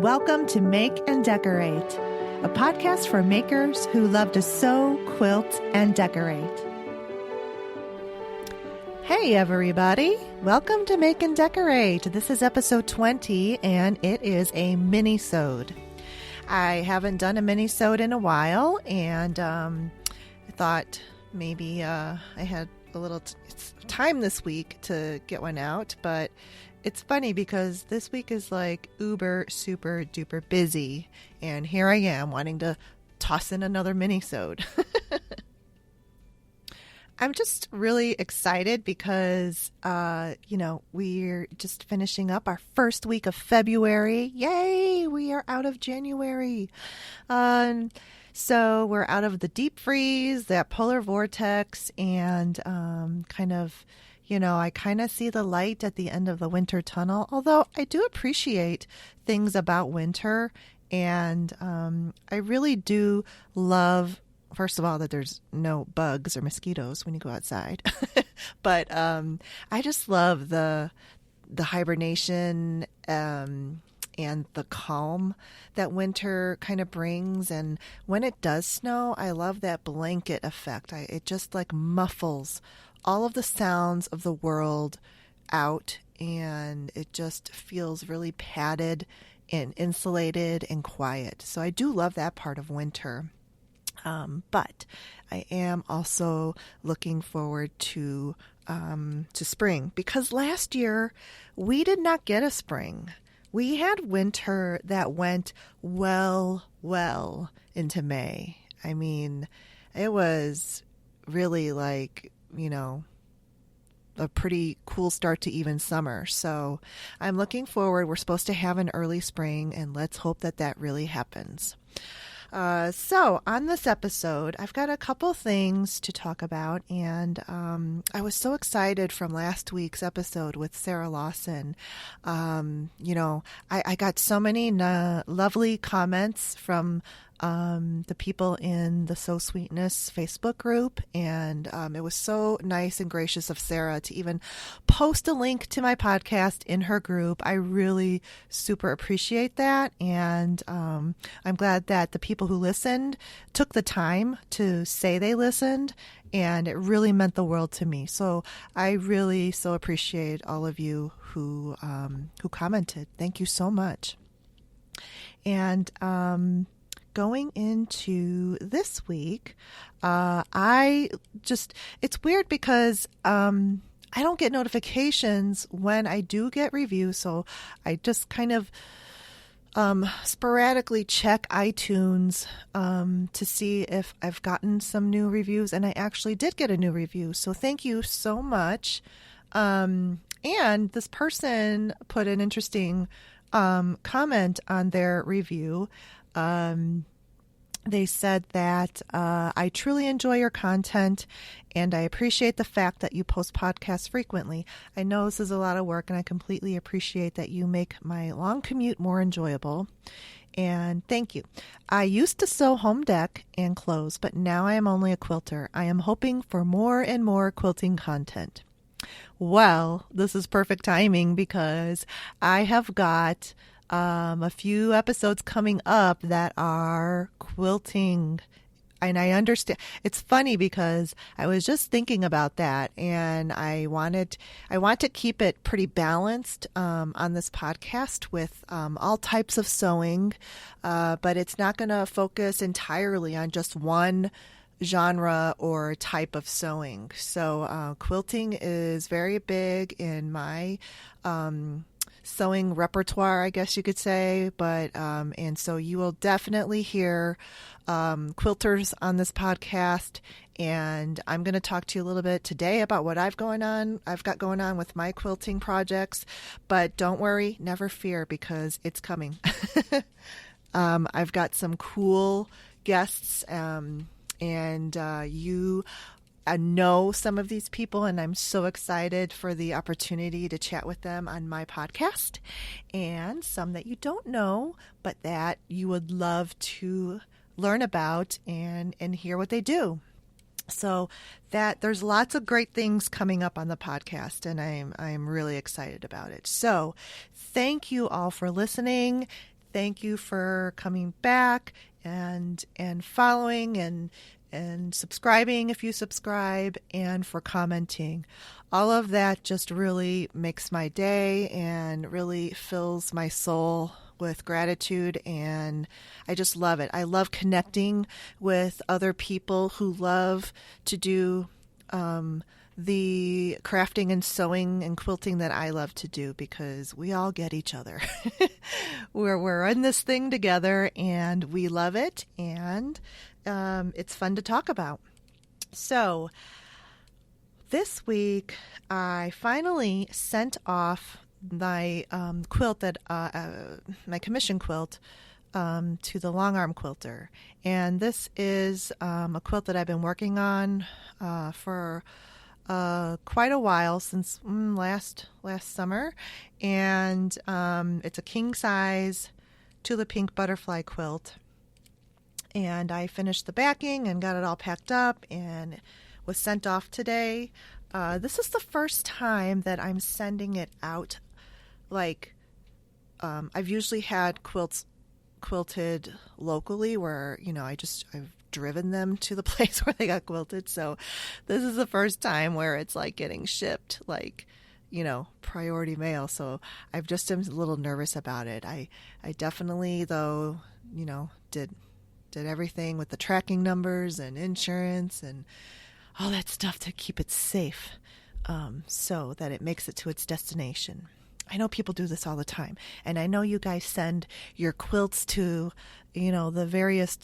Welcome to Make and Decorate, a podcast for makers who love to sew, quilt, and decorate. Hey everybody, welcome to Make and Decorate. This is episode 20 and it is a Minisode. I haven't done a Minisode in a while and I thought maybe I had a little time this week to get one out, but it's funny because this week is like uber super duper busy and here I am wanting to toss in another Minisode. I'm just really excited because, we're just finishing up our first week of February. Yay! We are out of January. So we're out of the deep freeze, that polar vortex, and I kind of see the light at the end of the winter tunnel, although I do appreciate things about winter. And I really do love, first of all, that there's no bugs or mosquitoes when you go outside. But I just love the hibernation and the calm that winter kind of brings. And when it does snow, I love that blanket effect. It just like muffles all of the sounds of the world out, and it just feels really padded and insulated and quiet. So I do love that part of winter. But I am also looking forward to spring, because last year we did not get a spring. We had winter that went well into May. I mean, it was really like, a pretty cool start to even summer. So I'm looking forward. We're supposed to have an early spring, and let's hope that really happens. So on this episode, I've got a couple things to talk about, and I was so excited from last week's episode with Sarah Lawson. I got so many lovely comments from the people in the So Sweetness Facebook group, and it was so nice and gracious of Sarah to even post a link to my podcast in her group. I really super appreciate that, and I'm glad that the people who listened took the time to say they listened, and it really meant the world to me. So I really so appreciate all of you who commented. Thank you so much. And going into this week, it's weird because I don't get notifications when I do get reviews, so I just kind of sporadically check iTunes to see if I've gotten some new reviews, and I actually did get a new review, so thank you so much. And this person put an interesting comment on their review. They said that I truly enjoy your content and I appreciate the fact that you post podcasts frequently. I know this is a lot of work and I completely appreciate that you make my long commute more enjoyable. And thank you. I used to sew home deck and clothes, but now I am only a quilter. I am hoping for more and more quilting content. Well, this is perfect timing because I have got a few episodes coming up that are quilting. And I understand. It's funny because I was just thinking about that, and I want to keep it pretty balanced on this podcast with all types of sewing, but it's not going to focus entirely on just one genre or type of sewing. So quilting is very big in my sewing repertoire, I guess you could say, but and so you will definitely hear quilters on this podcast, and I'm going to talk to you a little bit today about what I've got going on with my quilting projects, but don't worry, never fear, because it's coming. I've got some cool guests, and you know some of these people, and I'm so excited for the opportunity to chat with them on my podcast, and some that you don't know, but that you would love to learn about and hear what they do. So that there's lots of great things coming up on the podcast, and I'm really excited about it. So thank you all for listening. Thank you for coming back and following and subscribing if you subscribe, and for commenting. All of that just really makes my day and really fills my soul with gratitude, and I just love it. I love connecting with other people who love to do the crafting and sewing and quilting that I love to do, because we all get each other. We're in this thing together, and we love it, and it's fun to talk about. So this week I finally sent off my quilt, that my commission quilt, to the longarm quilter, and this is a quilt that I've been working on for quite a while, since last summer, and it's a king size tulip pink butterfly quilt, and I finished the backing and got it all packed up and was sent off today. This is the first time that I'm sending it out. Like, I've usually had quilts quilted locally, where I've driven them to the place where they got quilted. So this is the first time where it's like getting shipped, like, priority mail. So I've just am a little nervous about it. I definitely, though, did everything with the tracking numbers and insurance and all that stuff to keep it safe, so that it makes it to its destination. I know people do this all the time, and I know you guys send your quilts to, the various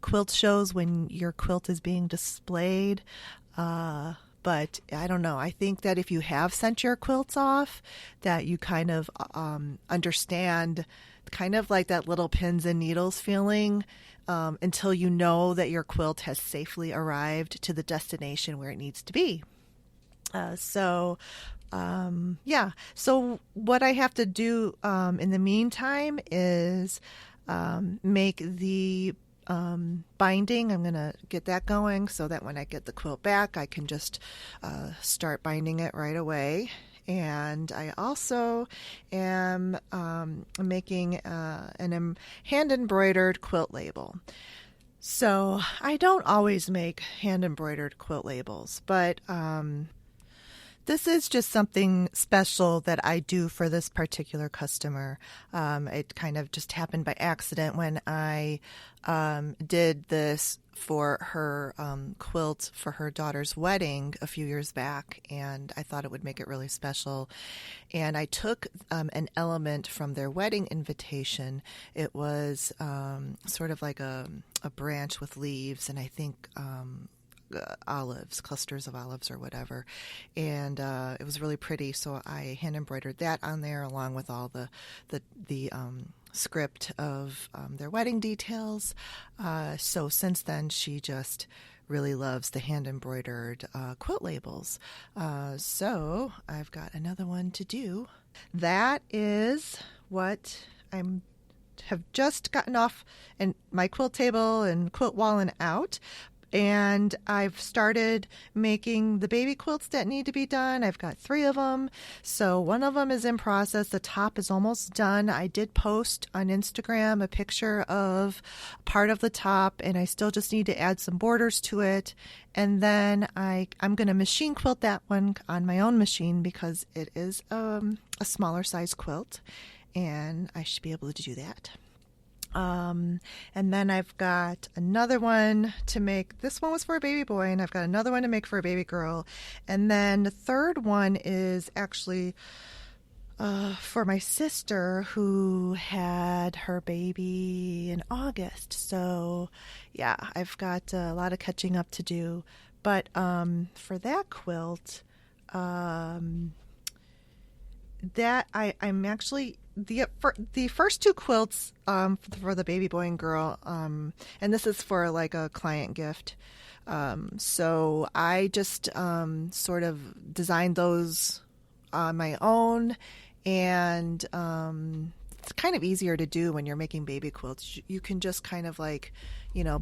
quilt shows when your quilt is being displayed. But I don't know. I think that if you have sent your quilts off, that you kind of understand, kind of like that little pins and needles feeling, until you know that your quilt has safely arrived to the destination where it needs to be. So what I have to do in the meantime is make the binding. I'm going to get that going so that when I get the quilt back, I can just start binding it right away. And I also am making an hand-embroidered quilt label. So I don't always make hand-embroidered quilt labels, but this is just something special that I do for this particular customer. It kind of just happened by accident when I did this for her quilt for her daughter's wedding a few years back, and I thought it would make it really special. And I took an element from their wedding invitation. It was sort of like a branch with leaves, and I think olives, clusters of olives or whatever, and it was really pretty, so I hand embroidered that on there along with all the script of their wedding details. So since then she just really loves the hand embroidered quilt labels. So I've got another one to do. That is what have just gotten off and my quilt table and quilt wall and out. And I've started making the baby quilts that need to be done. I've got 3 of them. So one of them is in process. The top is almost done. I did post on Instagram a picture of part of the top, and I still just need to add some borders to it. And then I'm going to machine quilt that one on my own machine because it is a smaller size quilt, and I should be able to do that. And then I've got another one to make. This one was for a baby boy, and I've got another one to make for a baby girl. And then the third one is actually for my sister who had her baby in August. So yeah, I've got a lot of catching up to do. But for that quilt, that I'm actually the first 2 quilts for the baby boy and girl, and this is for like a client gift. So I just sort of designed those on my own, and it's kind of easier to do when you're making baby quilts. You can just kind of like,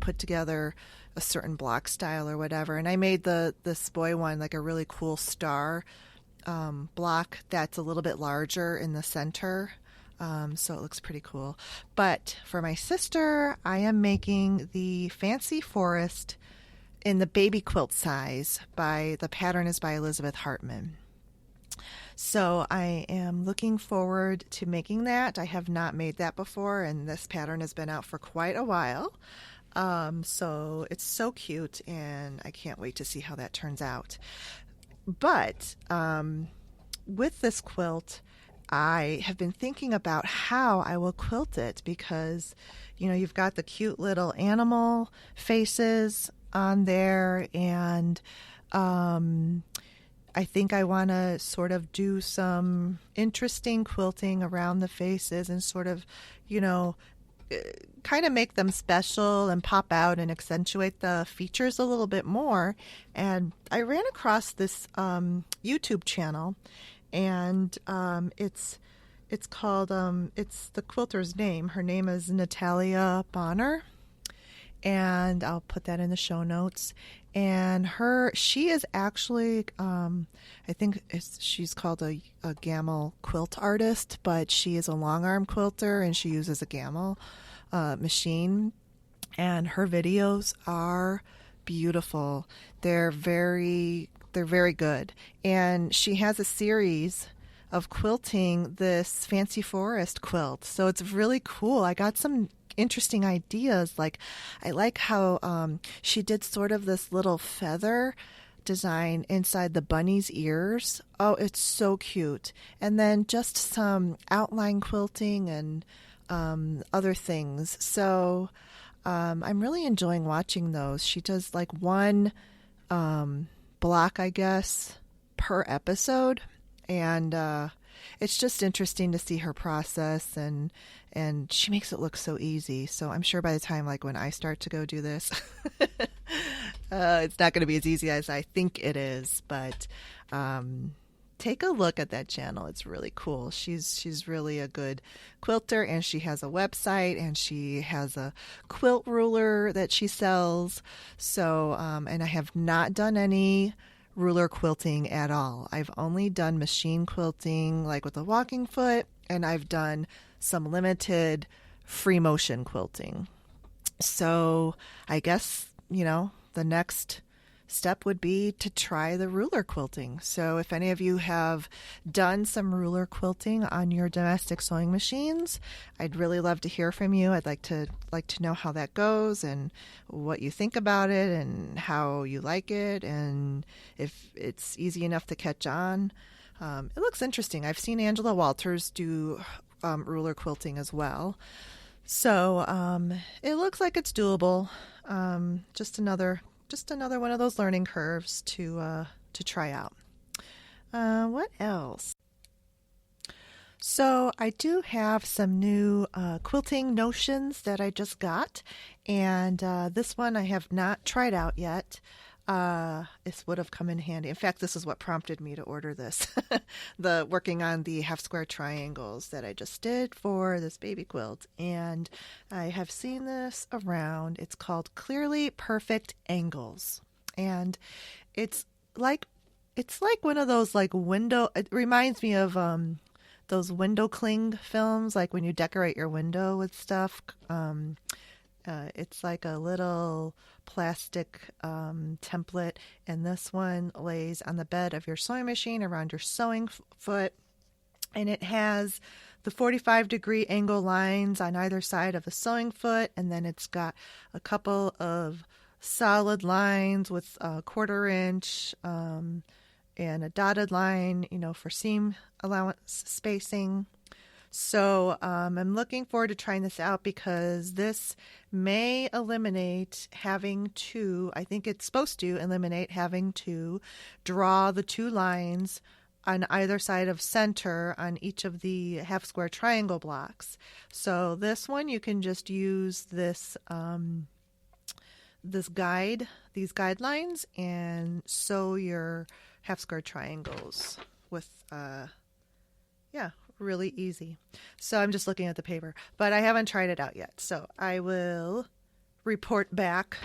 put together a certain block style or whatever. And I made this boy one like a really cool star block that's a little bit larger in the center. So it looks pretty cool. But for my sister, I am making the Fancy Forest in the baby quilt size. The pattern is by Elizabeth Hartman. So I am looking forward to making that. I have not made that before, and this pattern has been out for quite a while. So it's so cute, and I can't wait to see how that turns out. But with this quilt, I have been thinking about how I will quilt it because, you've got the cute little animal faces on there, and I think I want to sort of do some interesting quilting around the faces and sort of, kind of make them special and pop out and accentuate the features a little bit more. And I ran across this YouTube channel, and it's called it's the quilter's name. Her name is Natalia Bonner, and I'll put that in the show notes. And she is actually I think she's called a gammal quilt artist, but she is a long arm quilter, and she uses a gammal machine. And her videos are beautiful. They're very good. And she has a series of quilting this Fancy Forest quilt. So it's really cool. I got some interesting ideas. I like how she did sort of this little feather design inside the bunny's ears. Oh, it's so cute. And then just some outline quilting and other things. So I'm really enjoying watching those. She does like one block, I guess, per episode. And it's just interesting to see her process, and she makes it look so easy. So I'm sure by the time when I start to go do this, it's not going to be as easy as I think it is. But take a look at that channel. It's really cool. She's really a good quilter, and she has a website, and she has a quilt ruler that she sells. So and I have not done any ruler quilting at all. I've only done machine quilting with a walking foot, and I've done some limited free motion quilting. So I guess, the next step would be to try the ruler quilting. So if any of you have done some ruler quilting on your domestic sewing machines, I'd really love to hear from you. I'd like to know how that goes and what you think about it and how you like it and if it's easy enough to catch on. It looks interesting. I've seen Angela Walters do ruler quilting as well. So it looks like it's doable. Just another one of those learning curves to try out. What else? So I do have some new quilting notions that I just got, and this one I have not tried out yet. This would have come in handy. In fact, this is what prompted me to order this. Working on the half square triangles that I just did for this baby quilt. And I have seen this around. It's called Clearly Perfect Angles. And it's like one of those window, it reminds me of those window cling films, like when you decorate your window with stuff. It's like a little plastic template, and this one lays on the bed of your sewing machine around your sewing foot, and it has the 45-degree angle lines on either side of the sewing foot, and then it's got a couple of solid lines with a 1/4 inch and a dotted line, for seam allowance spacing. So I'm looking forward to trying this out because this may eliminate I think it's supposed to eliminate having to draw the 2 lines on either side of center on each of the half square triangle blocks. So this one you can just use these guidelines and sew your half square triangles with really easy. So I'm just looking at the paper, but I haven't tried it out yet. So I will report back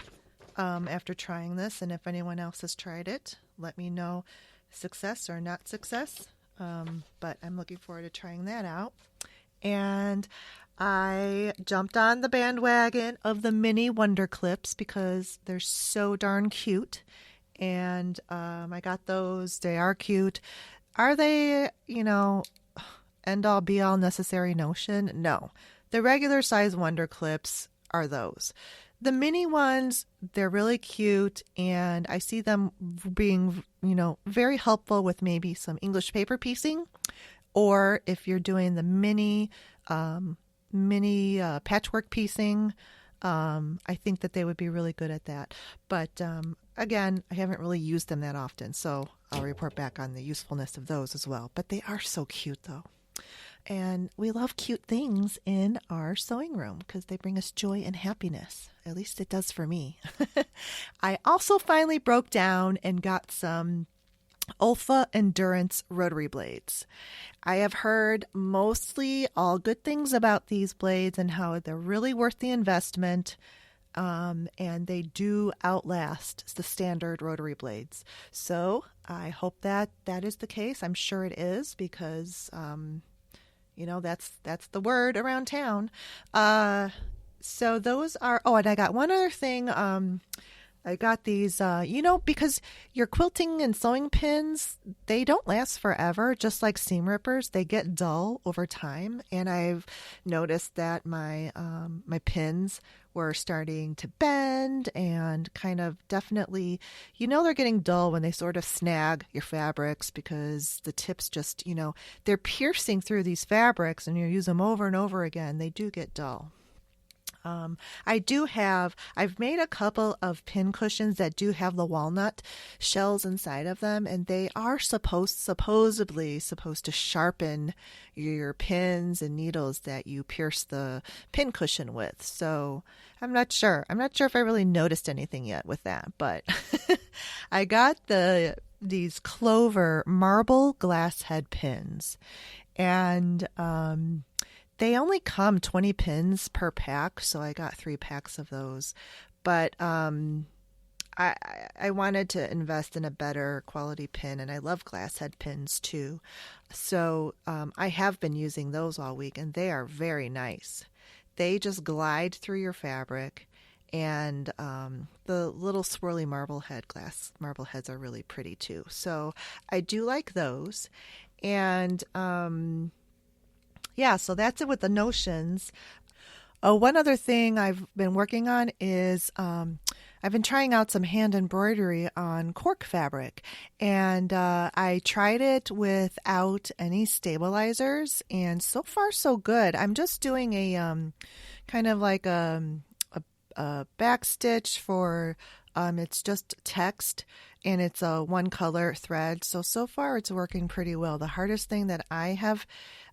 after trying this, and if anyone else has tried it, let me know success or not success. But I'm looking forward to trying that out. and I jumped on the bandwagon of the mini Wonder Clips because they're so darn cute. And I got those. They are cute. Are they, end all be all necessary notion? No. The regular size Wonder Clips are those. The mini ones, they're really cute, and I see them being, very helpful with maybe some English paper piecing, or if you're doing the mini patchwork piecing, I think that they would be really good at that. But again, I haven't really used them that often, so I'll report back on the usefulness of those as well. But they are so cute, though. And we love cute things in our sewing room because they bring us joy and happiness. At least it does for me. I also finally broke down and got some Olfa Endurance rotary blades. I have heard mostly all good things about these blades and how they're really worth the investment. And they do outlast the standard rotary blades. So I hope that is the case. I'm sure it is because that's the word around town. So those are, and I got one other thing. I got these, because your quilting and sewing pins, they don't last forever, just like seam rippers. They get dull over time. And I've noticed that my pins were starting to bend and kind of definitely, they're getting dull when they sort of snag your fabrics because the tips just, they're piercing through these fabrics and you use them over and over again. They do get dull. I've made a couple of pin cushions that do have the walnut shells inside of them, and they are supposedly supposed to sharpen your pins and needles that you pierce the pin cushion with. So I'm not sure if I really noticed anything yet with that, but I got these Clover marble glass head pins, and they only come 20 pins per pack, so I got 3 packs of those. But I wanted to invest in a better quality pin, and I love glass head pins too. So I have been using those all week, and they are very nice. They just glide through your fabric, and the little swirly marble heads are really pretty too. So I do like those. And so that's it with the notions. One other thing I've been working on is I've been trying out some hand embroidery on cork fabric, and I tried it without any stabilizers, and so far so good. I'm just doing a kind of like a back stitch for it's just text, and it's a one color thread. So far it's working pretty well. The hardest thing that I have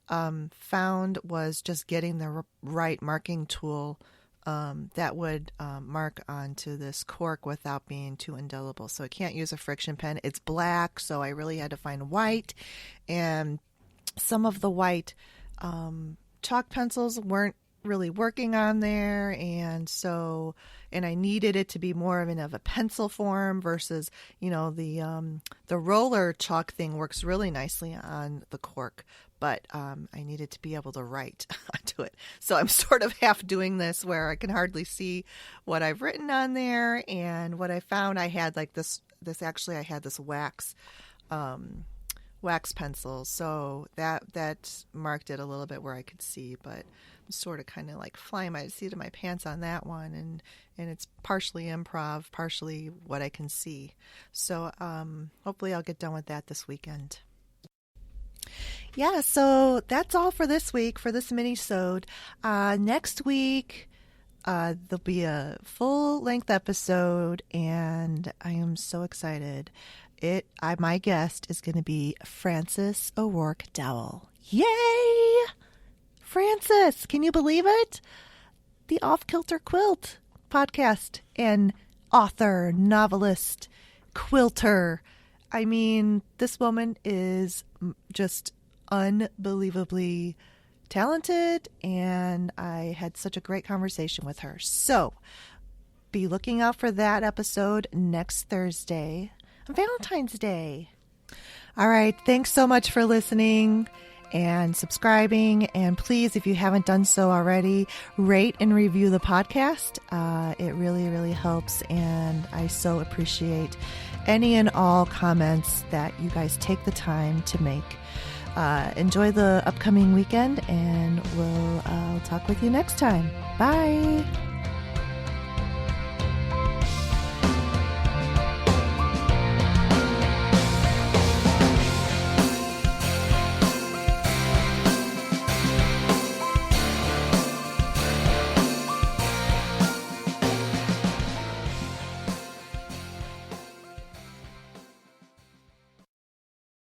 found was just getting the right marking tool that would mark onto this cork without being too indelible. So I can't use a friction pen. It's black, so I really had to find white, and some of the white chalk pencils weren't really working on there, and I needed it to be more of a pencil form versus the roller chalk thing works really nicely on the cork, but I needed to be able to write onto it. So I'm sort of half doing this where I can hardly see what I've written on there. And what I found, I had like this I had this wax pencil, so that marked it a little bit where I could see, but I'm sort of kind of like flying my seat of my pants on that one, and it's partially improv, partially what I can see. So hopefully I'll get done with that this weekend. Yeah, so that's all for this week, for this mini-sode. Next week, there'll be a full-length episode, and I am so excited. My guest is going to be Frances O'Rourke Dowell. Yay! Frances, can you believe it? The Off Kilter Quilt podcast, and author, novelist, quilter. I mean, this woman is just unbelievably talented, and I had such a great conversation with her. So be looking out for that episode next Thursday on Valentine's Day. All right. Thanks so much for listening. and subscribing. And please, if you haven't done so already, rate and review the podcast. It really, really helps. And I so appreciate any and all comments that you guys take the time to make. Enjoy the upcoming weekend, and we'll talk with you next time. Bye.